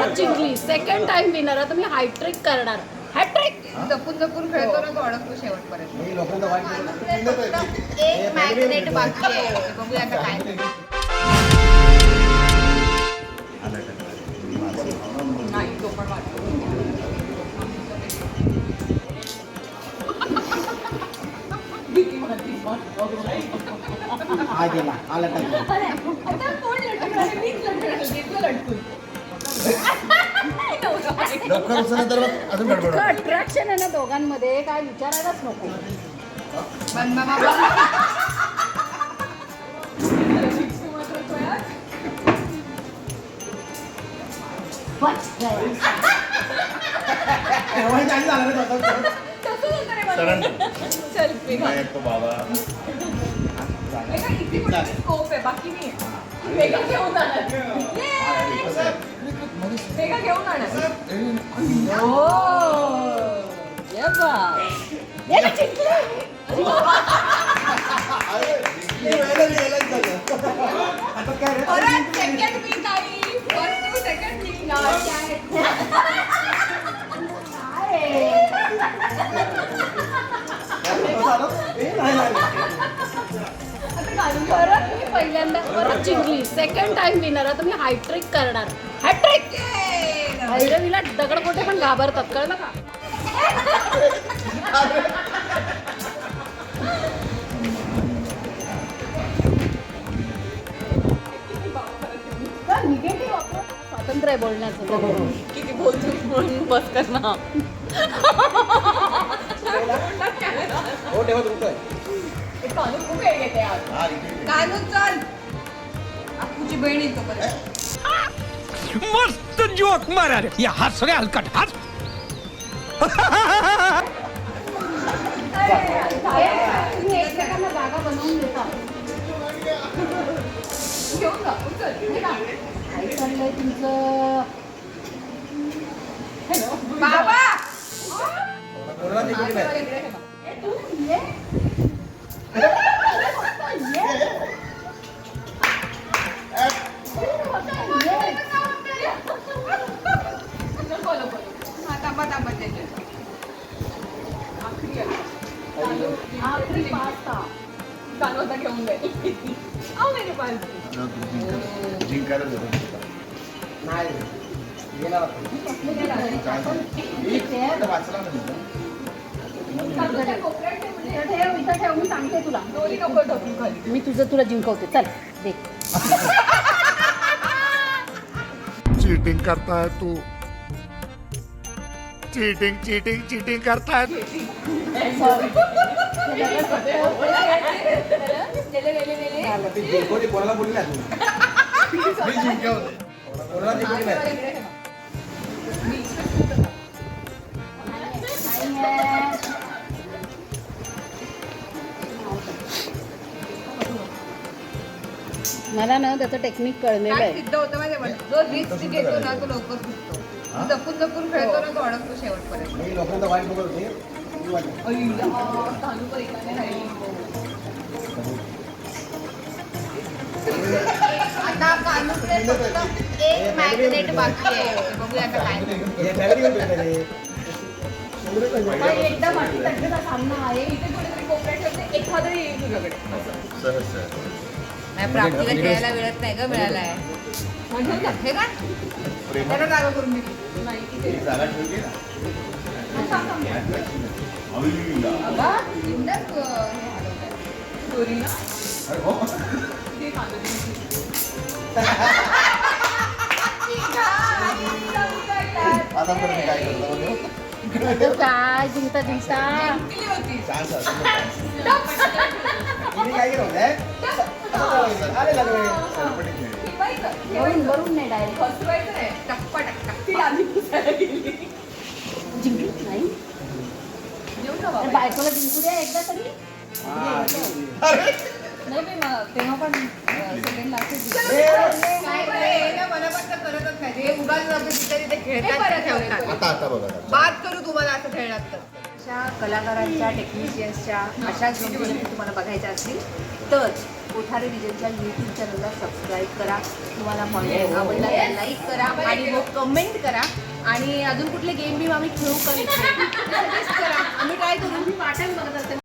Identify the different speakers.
Speaker 1: परत जिंकली. Second time winner. आता मी हायट्रिक करणार. हॅट्रिक.
Speaker 2: जपून जपून खेळतो ना तो अडकतो शेवटपर्यंत. एक मॅग्नेट बाकी आहे. बघूया आता काय. नाही तो पण वाटतो.
Speaker 1: अट्रॅक्शन आहे ना दोघांमध्ये, काय विचारायलाच नको.
Speaker 2: स्कोप आहे बाकी नाही. वेगळं घेऊन जाणार. वेगळं घेऊन जाणार. परत सेकंड मी ताई. फर्स्ट सेकंड मी
Speaker 1: परत मी पहिल्यांदा परत जिंकली. Second time winner. आता मी हायट्रिक करणार. हॅट्रिक. भैरवीला दगडकोटे पण घाबरतात, कळलं का? निगेटिव्ह वापर स्वातंत्र्य आहे बोलण्याचं.
Speaker 2: किती बोलतो म्हणून बस कर ना. कानू खूप वेळ घेते आज. कानू चल. तुझी बहीण येतो परत.
Speaker 3: मस्त जोक मारा रे. या हात सगळे हलकट हात.
Speaker 1: तुम्ही एकमेकांना जागा बनवून देता.
Speaker 2: घेऊन जा. उचल.
Speaker 1: काय चाललंय तुमचं?
Speaker 2: बाबा.
Speaker 1: आखरी पास्ता.
Speaker 2: कानू आता घेऊन जाईल. आओ मेरे पास.
Speaker 1: इथं ठेव, मी सांगते तुला.
Speaker 2: दोरी नको ढकलू खाली.
Speaker 1: मी तुला जिंकवते. चल दे.
Speaker 4: चीटिंग करता है तू. चीटिंग चीटिंग चीटिंग करता है.
Speaker 5: कोणाला बोलली ना
Speaker 1: मला ना त्याचं टेक्निक कळलेलं
Speaker 2: काय
Speaker 1: आहे.
Speaker 2: सिद्ध होतं माहिती जो रिस्क घेतो ना तो लवकर सुटतो. जपून जपून खेळतो ना तो अडकतो शेवटपर्यंत.
Speaker 5: मी लोकांचा वाईट बघत होते.
Speaker 2: आता कानूचे फक्त एक मॅग्नेट बाकी आहे. बघूया आता काय.
Speaker 1: एकदा माती तटलेला सामना आहे.
Speaker 2: इथे कुठेतरी कोपऱ्यात ठेवते. एखादं येईल तुझ्याकडे. नाही प्राप्तीला खेळायला मिळत नाही ग. मिळाला आहे हे का त्याला जागा करून दिली नाही.
Speaker 1: काय जिंकता जिंकता वरून नाही डायरेक्ट
Speaker 2: फसवायचं नाही. टप्पा टक्का ती आधी पुसायला गेली.
Speaker 1: जिंकली नाही.
Speaker 2: येऊ ना बाबा.
Speaker 1: बायकोला जिंकू द्या एकदा तरी.
Speaker 2: नाही मी तेव्हा पण सेकंड लागते. मला पण तर करतच नाही. हे उगाच कितीतरी ते खेळतात.
Speaker 5: आता बघा
Speaker 2: बात करू तुम्हाला असं खेळणार तर.
Speaker 6: अशा कलाकारांच्या टेक्निशियन्सच्या अशाच गोष्टी तुम्हाला बघायच्या असतील
Speaker 2: तर कोठारे विजयच्या यूट्यूब चॅनलला सबस्क्राईब करा. तुम्हाला कॉन्टेंट आवडला तर लाईक करा आणि मग कमेंट करा. आणि अजून कुठले गेम बिम आम्ही खेळू का सजेस्ट करा, आम्ही ट्राय करू. मी वाटत बघत असते.